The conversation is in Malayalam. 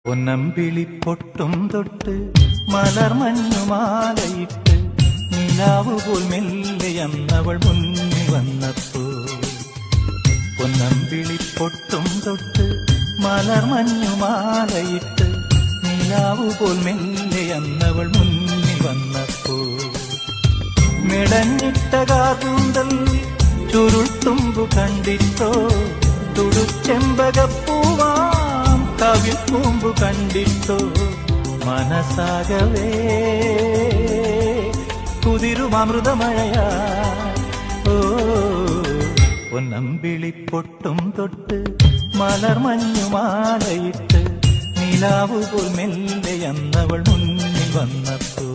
പൊന്നമ്പിളി പൊട്ടും തൊട്ട് മലർമഞ്ഞുമാലയിട്ട് നിലാവ് പോൽ മെല്ലെയന്നവൾ മുന്നിൽ വന്നപ്പോ പൊന്നമ്പിളി പൊട്ടും തൊട്ട് മലർമഞ്ഞുമാലയിട്ട് നിലാവ് പോൽ മെല്ലെയന്നവൾ മുന്നിൽ വന്നപ്പോ മെടഞ്ഞിട്ട കാർകൂന്തൽ ചുരുൾത്തുമ്പു കണ്ടിട്ടോ തുടുച്ചെമ്പകപ്പൂവാ കവിൽ കൂമ്പു കണ്ടിട്ടോ മനസ്സാകവേ കുതിരുമൃതമഴയാ ഓ പൊന്നമ്പിളി പൊട്ടും തൊട്ട് മലർമഞ്ഞുമാലയിട്ട് നിലാവ് പോൽ മെല്ലെയന്നവൾ മുന്നിൽ വന്നപ്പോ